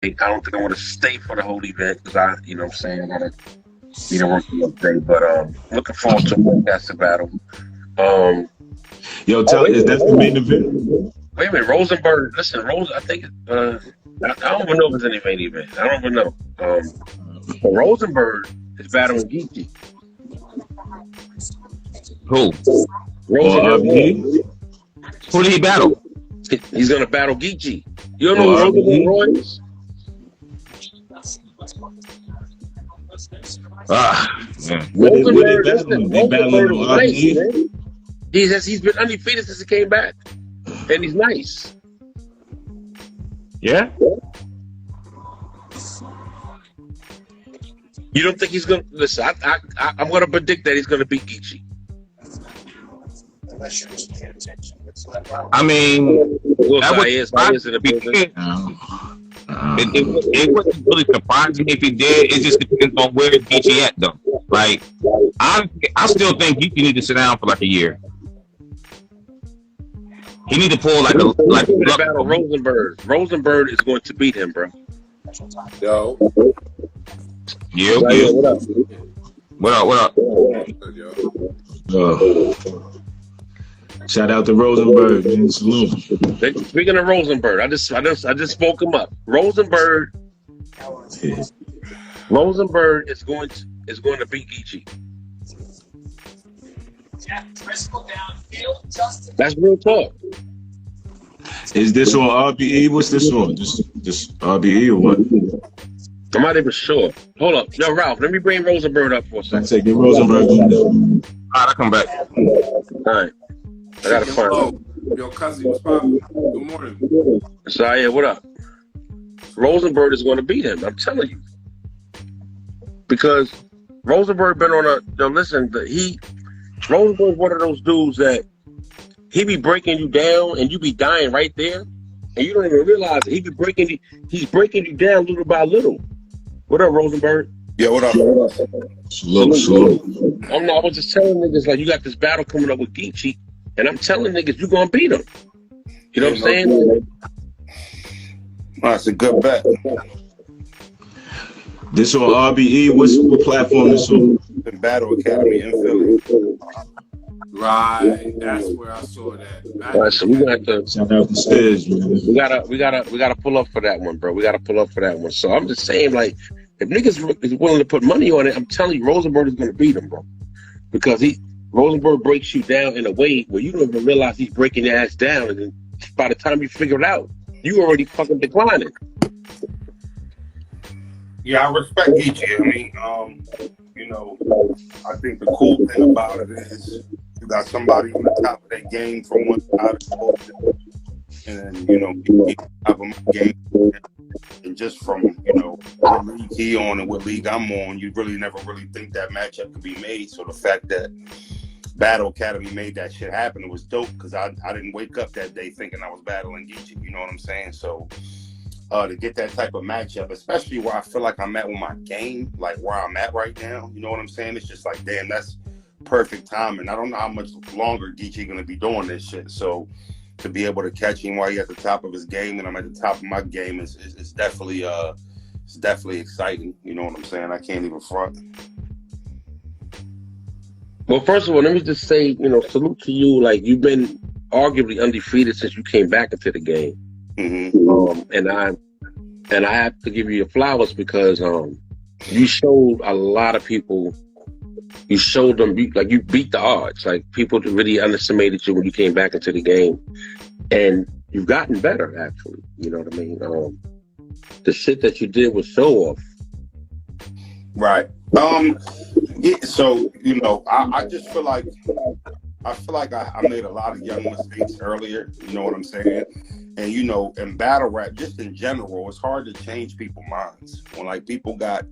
I don't think I want to stay for the whole event because you know what I'm saying, I gotta be the work the other day. But looking forward to a fantastic battle. Um, Yo, oh, tell is that the main event? wait a minute, Rosenberg. Listen, I think I don't even know if it's any main event. I don't even know. But Rosenberg is battling Geechi. Who? Or Rosenberg RBE? won. Who did he battle? He's gonna battle Geechi. You don't know Or who Rosenberg RBE? Roy is? Yeah. Where they Rosenberg, listen, battling? They battling Rosenberg is on nice, RBE? man. He's been undefeated since he came back, and he's nice. Yeah? You don't think he's gonna listen? I'm gonna predict that he's gonna beat Geechi. I mean, Well, that would Zayas in the if he building. did. It wouldn't really surprise me if he did. It just depends on where Geechee at, though. Like, I still think Geechee need to sit down for like a year. He need to pull like To battle Rosenberg. Rosenberg is going to beat him, bro. Yo. Yeah. What up? What up? Shout out to Rosenberg, man. Salute. Speaking of Rosenberg, I just spoke him up. Rosenberg is going to beat Geechi. That's real talk. Is this on RBE? What's this on? This RBE or what? I'm not even sure. Hold up. Yo, Ralph, let me bring Rosenberg up for a second. I say get Rosenberg on this. All right, I'll come back. All right. I gotta find him. Yo, cousin, what's poppin'? Good morning. Zaya, what up? Rosenberg is going to beat him. I'm telling you. Because Rosenberg been on Rosenberg's one of those dudes that he be breaking you down and you be dying right there. And you don't even realize it. He's breaking you down little by little. What up, Rosenberg? Yo, what up? Salute. I was just telling niggas, like, you got this battle coming up with Geechi, and I'm telling niggas, you gonna beat him. You know what I'm saying? That's a good bet. This on RBE? What platform this on? The Battle Academy in Philly. Right, that's where I saw that. All right, so we gonna have to Shout out to Stiz, man. we gotta pull up for that one, bro. We gotta pull up for that one. So I'm just saying, like, if niggas is willing to put money on it, I'm telling you, Rosenberg is gonna beat him, bro. Because Rosenberg breaks you down in a way where you don't even realize he's breaking your ass down, and then by the time you figure it out, you already fucking declining. Yeah, I respect Geechi. I mean, I think the cool thing about it is you got somebody on the top of their game from one side of the ball, and you keep top of my game. And just from what league he on and what league I'm on, you really never really think that matchup could be made. So the fact that Battle Academy made that shit happen, it was dope because I didn't wake up that day thinking I was battling Geechi. You know what I'm saying? So to get that type of matchup, especially where I feel like I'm at with my game, like where I'm at right now, you know what I'm saying? It's just like, damn, that's perfect timing. I don't know how much longer Geechi gonna be doing this shit. So to be able to catch him while he's at the top of his game and I'm at the top of my game is definitely exciting. You know what I'm saying? I can't even front. Well, first of all, let me just say, salute to you. Like, you've been arguably undefeated since you came back into the game. Mm-hmm. And I have to give you your flowers because you showed a lot of people. You showed them you beat the odds. Like, people really underestimated you when you came back into the game, and you've gotten better. Actually, you know what I mean. The shit that you did was show off. Right. Yeah, so I just feel like I made a lot of young mistakes earlier. You know what I'm saying? And in battle rap, just in general, it's hard to change people's minds when like people got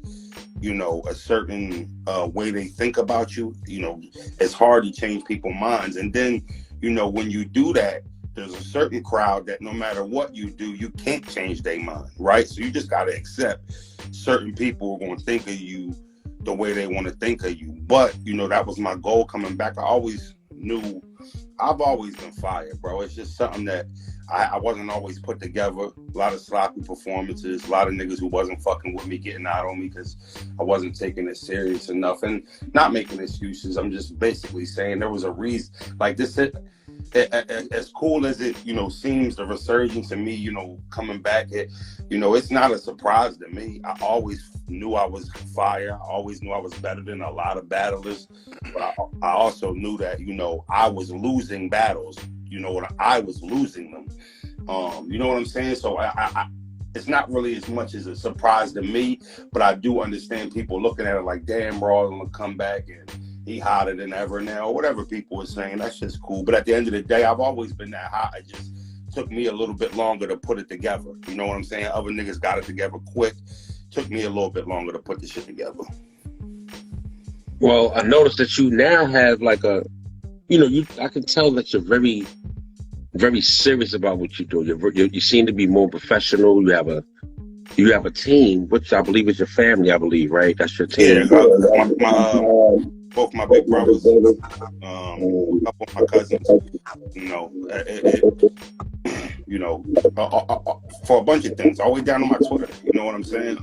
a certain way they think about you. It's hard to change people's minds. And then when you do that, there's a certain crowd that no matter what you do, you can't change their mind, right? So you just got to accept certain people are going to think of you the way they want to think of you. But that was my goal coming back. I always knew I've always been fired, bro. It's just something that I wasn't always put together. A lot of sloppy performances. A lot of niggas who wasn't fucking with me getting out on me because I wasn't taking it serious enough. And not making excuses. I'm just basically saying there was a reason. Like this, as cool as it, seems, the resurgence of me, coming back, it's not a surprise to me. I always knew I was fire. I always knew I was better than a lot of battlers. But I also knew that, I was losing battles. I was losing them. You know what I'm saying? So I it's not really as much as a surprise to me, but I do understand people looking at it like, damn, Raw gonna come back and he hotter than ever now, or whatever people are saying. That's just cool. But at the end of the day, I've always been that hot. It just took me a little bit longer to put it together. You know what I'm saying? Other niggas got it together quick. Took me a little bit longer to put the shit together. Well, I noticed that you now have like I can tell that you're very, very serious about what you do. You seem to be more professional. You have a team, which I believe is your family. I believe, right? That's your team. Yeah, both my big brothers, a couple of my cousins. For a bunch of things, all the way down to my Twitter. You know what I'm saying?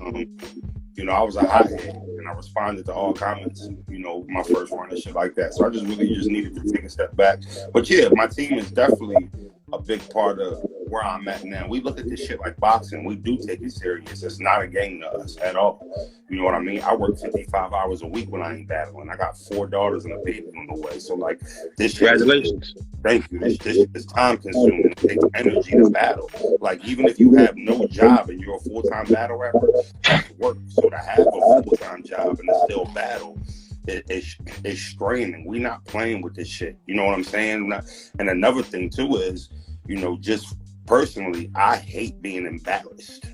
I was a hothead and I responded to all comments, my first run and shit like that. So I just needed to take a step back. But yeah, my team is definitely a big part of where I'm at now. We look at this shit like boxing. We do take it serious. It's not a game to us at all. You know what I mean? I work 55 hours a week when I ain't battling. I got 4 daughters and a baby on the way. So like this shit. Congratulations. Thank you. This shit is time consuming. It takes energy to battle. Like even if you have no job and you're a full-time battle rapper, that's work. So to have a full-time job and to still battle, it's straining. We not playing with this shit. You know what I'm saying? And another thing too is, just personally, I hate being embarrassed.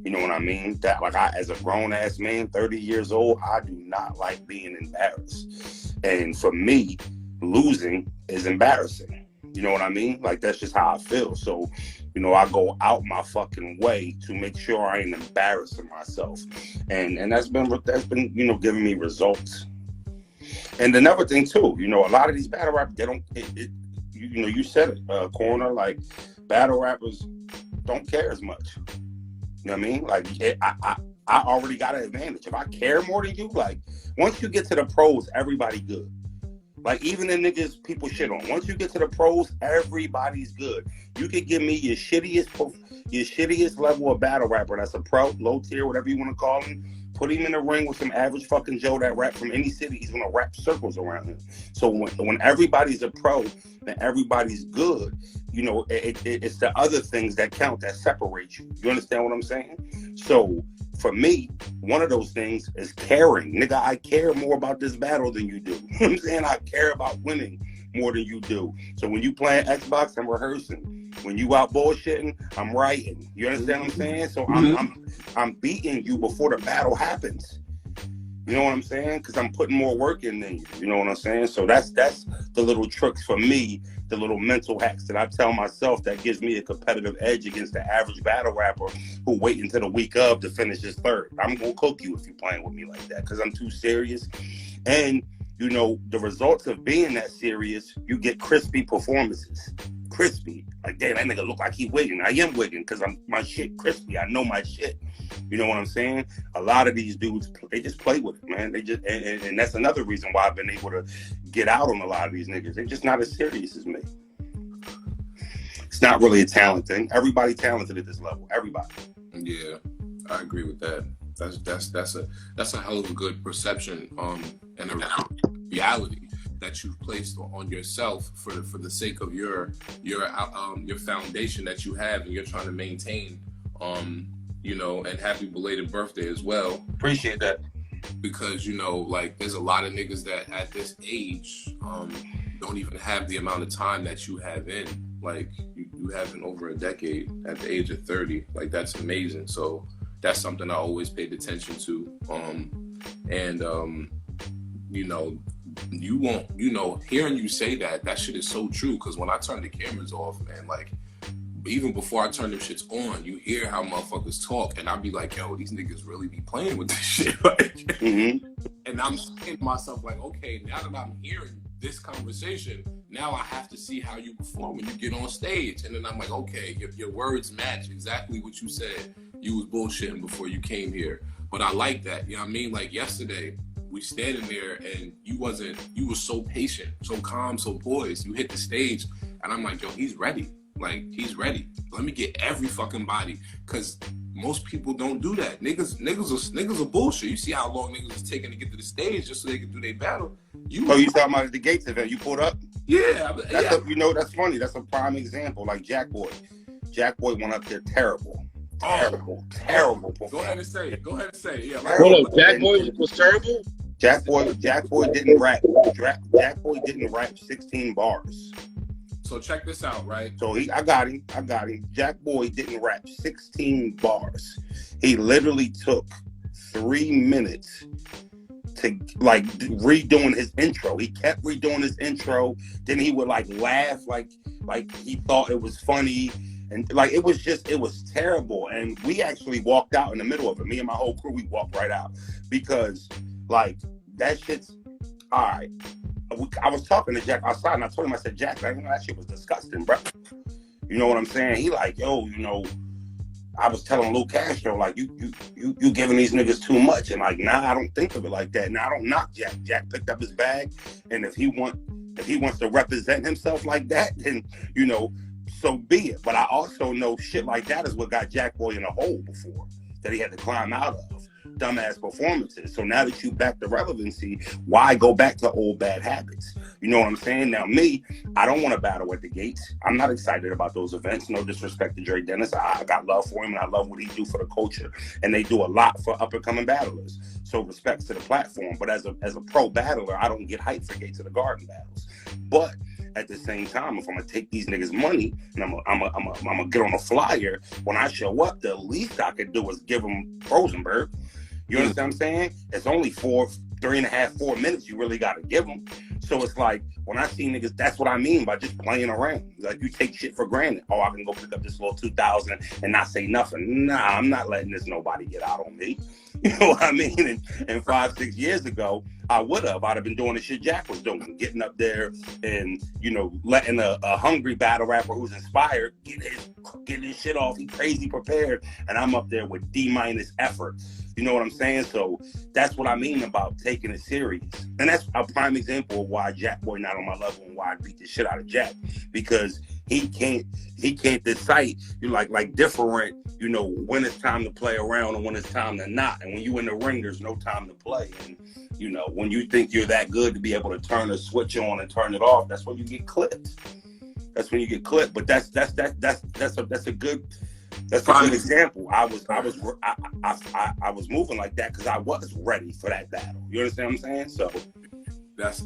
You know what I mean? That like as a grown ass man, 30 years old, I do not like being embarrassed. And for me, losing is embarrassing. You know what I mean? Like that's just how I feel. So, I go out my fucking way to make sure I ain't embarrassing myself. And that's been giving me results. And another thing too, a lot of these battle rappers, they don't you said it, Korner, like battle rappers don't care as much. You know what I mean? Like I already got an advantage. If I care more than you, like once you get to the pros, everybody good. Like even the niggas people shit on. Once you get to the pros, everybody's good. You could give me your shittiest level of battle rapper that's a pro, low tier, whatever you want to call him. Put him in the ring with some average fucking Joe that rap from any city, he's gonna wrap circles around him. So when everybody's a pro and everybody's good, it's the other things that count that separate you. You understand what I'm saying? So for me, one of those things is caring. Nigga, I care more about this battle than you do. You know what I'm saying? I care about winning more than you do. So when you playing Xbox, I'm rehearsing. When you out bullshitting, I'm writing. You understand what I'm saying? So I'm beating you before the battle happens. You know what I'm saying? Because I'm putting more work in than you. You know what I'm saying? So that's the little tricks for me, the little mental hacks that I tell myself that gives me a competitive edge against the average battle rapper who wait until the week of to finish his third. I'm gonna cook you if you're playing with me like that because I'm too serious. And the results of being that serious, you get crispy performances. Crispy. Like, damn, that nigga look like he wigging. I am wigging because my shit crispy. I know my shit. You know what I'm saying? A lot of these dudes, they just play with it, man. They just, and that's another reason why I've been able to get out on a lot of these niggas. They're just not as serious as me. It's not really a talent thing. Everybody talented at this level. Everybody. Yeah, I agree with that. That's a hell of a good perception and a reality that you've placed on yourself for the sake of your foundation that you have and you're trying to maintain. And happy belated birthday as well. Appreciate that. Because like there's a lot of niggas that at this age don't even have the amount of time that you have in. Like you have in over a decade at the age of 30. Like that's amazing. So that's something I always paid attention to. You won't, hearing you say that shit is so true. Because when I turn the cameras off, man, like even before I turn them shits on, you hear how motherfuckers talk, and I'll be like, yo, these niggas really be playing with this shit. Like, and I'm saying to myself, like, okay, now that I'm hearing this conversation. Now I have to see how you perform when you get on stage. And then I'm like, okay, your words match exactly what you said. You was bullshitting before you came here. But I like that. You know what I mean? Like yesterday, we standing there and you were so patient, so calm, so poised. You hit the stage and I'm like, yo, he's ready. Like, he's ready. Let me get every fucking body. Cause most people don't do that. Niggas are bullshit. You see how long niggas is taking to get to the stage just so they can do their battle. You talking about the Gates event? You pulled up? Yeah. That's funny. That's a prime example. Like Jack Boy went up there terrible. Terrible performance. Go ahead and say it. Yeah. Hold on, Jack Boy was terrible? Jack Boy didn't rap. Jack Boy didn't rap 16 bars. So check this out, right? So I got him. Jack Boy didn't rap 16 bars. He literally took 3 minutes to like redoing his intro. He kept redoing his intro. Then he would like laugh like he thought it was funny. And like it was terrible. And we actually walked out in the middle of it. Me and my whole crew, we walked right out. Because like that shit's all right. I was talking to Jack outside and I told him, I said, Jack, like, that shit was disgusting, bro. You know what I'm saying? He like, yo, I was telling Lou Castro, like, you giving these niggas too much. And like, nah, I don't think of it like that. Nah, I don't knock Jack. Jack picked up his bag. And if he wants to represent himself like that, then, so be it. But I also know shit like that is what got Jack Boy in a hole before that he had to climb out of. Dumbass performances. So now that you back the relevancy, why go back to old bad habits? You know what I'm saying? Now me, I don't want to battle at the Gates. I'm not excited about those events. No disrespect to Dre Dennis. I got love for him and I love what he do for the culture. And they do a lot for up and coming battlers. So respects to the platform. But as a pro battler, I don't get hyped for Gates of the Garden battles. But at the same time, if I'm gonna take these niggas' money and I'm gonna get on a flyer, when I show up, the least I could do is give them Rosenberg. You understand what I'm saying? It's only 3.5, 4 minutes you really got to give them. So it's like, when I see niggas, that's what I mean by just playing around. Like, you take shit for granted. Oh, I can go pick up this little 2,000 and not say nothing. Nah, I'm not letting this nobody get out on me. You know what I mean? And 5, 6 years ago, I'd have been doing the shit Jack was doing. Getting up there and, letting a hungry battle rapper who's inspired get his shit off. He crazy prepared. And I'm up there with D- effort. You know what I'm saying? So that's what I mean about taking it serious. And that's a prime example of why Jack Boy not on my level and why I beat the shit out of Jack. Because he can't decide like different, when it's time to play around and when it's time to not. And when you in the ring, there's no time to play. And when you think you're that good to be able to turn the switch on and turn it off, that's when you get clipped. That's when you get clipped. But that's a good example. I was moving like that because I was ready for that battle. You understand what I'm saying? So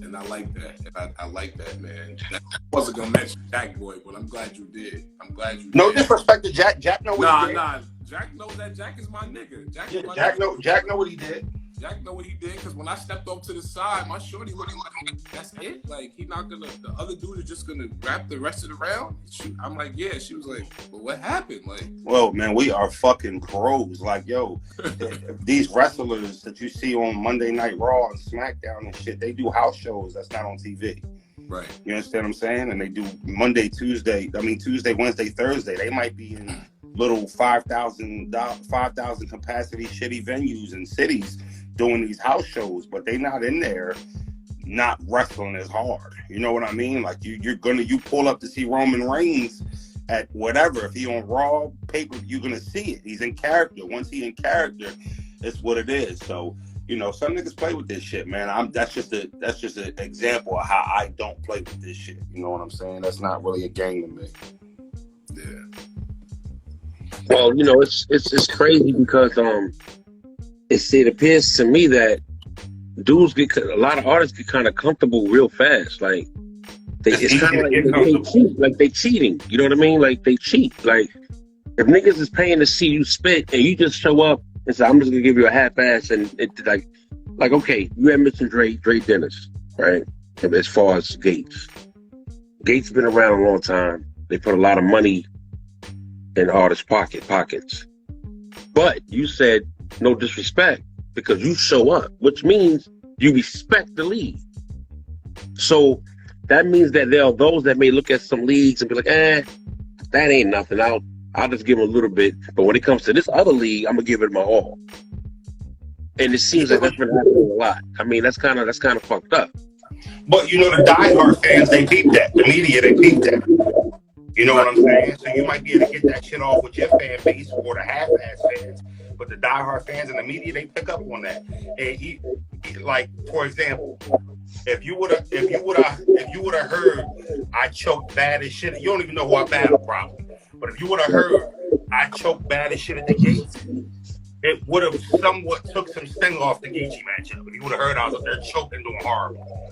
and I like that. I like that, man. I wasn't gonna mention Jack Boy, but I'm glad you did. No disrespect to Jack. Jack know what he did. Nah. Jack knows that Jack is my nigga. Jack know what he did. Jack know what he did because when I stepped off to the side, my shorty looked like, that's it? Like, he not gonna, the other dude is just gonna rap the rest of the round? I'm like, yeah. She was like, well, what happened? Like, well, man, we are fucking pros. Like, yo, these wrestlers that you see on Monday Night Raw and SmackDown and shit, they do house shows that's not on TV. Right. You understand what I'm saying? And they do Tuesday, Wednesday, Thursday. They might be in little 5,000 capacity shitty venues and cities doing these house shows, but they not in there not wrestling as hard. You know what I mean? Like you pull up to see Roman Reigns at whatever. If he on Raw paper, you're gonna see it. He's in character. Once he in character, it's what it is. So, some niggas play with this shit, man. That's just an example of how I don't play with this shit. You know what I'm saying? That's not really a game to me. Yeah. Well, it's crazy because it appears to me that a lot of artists get kind of comfortable real fast. Like it's kind of like they cheat. Like they cheating. You know what I mean? Like they cheat. Like if niggas is paying to see you spit and you just show up and say, I'm just gonna give you a half ass and it like okay, you had mentioned Dre Dennis, right? As far as Gates been around a long time. They put a lot of money in artists' pockets. But you said no disrespect because you show up, which means you respect the league. So that means that there are those that may look at some leagues and be like, that ain't nothing. I'll just give them a little bit. But when it comes to this other league, I'm gonna give it my all. And it seems like that's been happening a lot. I mean, that's kind of fucked up. But you know, the diehard fans, they peep that. The media, they peep that. You know what I'm saying? So you might be able to get that shit off with your fan base or the half-ass fans, but the diehard fans and the media, they pick up on that. And like, for example, if you would have heard I choked bad as shit, you don't even know who I battled probably. But if you would have heard I choked bad as shit at the gates, it would have somewhat took some sting off the Geechi matchup. If you would have heard I was up there choking, doing horrible.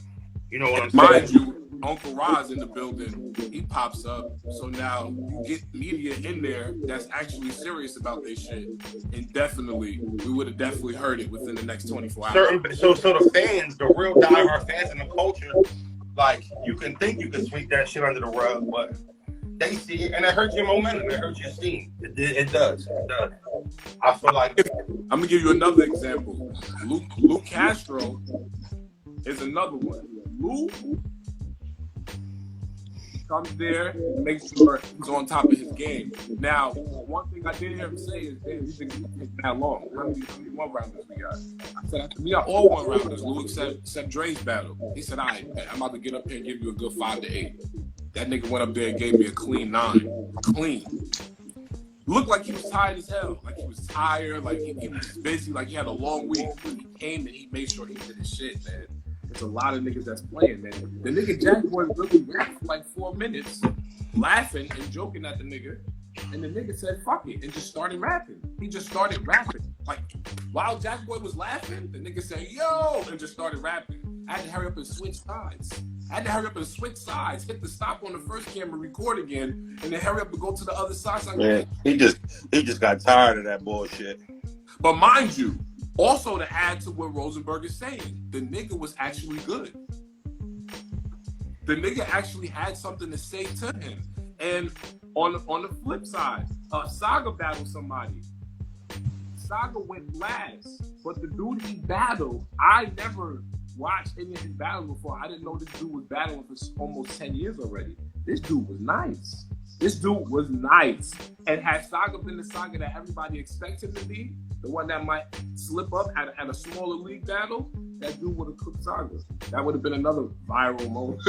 You know what I'm saying? Mind you, Uncle Roz in the building, he pops up. So now you get media in there that's actually serious about this shit. And definitely, we would have definitely heard it within the next 24 hours. So the fans, the real diehard fans in the culture, like, you can think you can sweep that shit under the rug, but they see it, and it hurts your momentum. It hurts your steam. It does. It does. I feel like... I'm going to give you another example. Luke Castro is another one. Luke comes there, makes sure he's on top of his game. Now, one thing I did hear him say is, damn, these things take that long. How many one-rounders we got? I said, we got all one-rounders, Luke, except Dre's battle. He said, all right, I'm about to get up here and give you a good 5 to 8. That nigga went up there and gave me a clean 9. Clean. Looked like he was tired as hell. Like he was tired, like he was busy, like he had a long week. He came and he made sure he did his shit, man. There's a lot of niggas that's playing, man. The nigga Jack Boy really rapped for like 4 minutes, laughing and joking at the nigga. And the nigga said, fuck it, and just started rapping. He just started rapping. Like, while Jack Boy was laughing, the nigga said, yo, and just started rapping. I had to hurry up and switch sides. Hit the stop on the first camera, record again, and then hurry up and go to the other side. So yeah, he just got tired of that bullshit. But mind you, also to add to what Rosenberg is saying, the nigga was actually good. The nigga actually had something to say to him. And on the flip side, Saga battled somebody. Saga went last, but the dude he battled, I never watched any of his battles before. I didn't know this dude was battling for almost 10 years already. This dude was nice. And had Saga been the Saga that everybody expects him to be, the one that might slip up at a smaller league battle, that dude would have cooked Saga. That would have been another viral moment.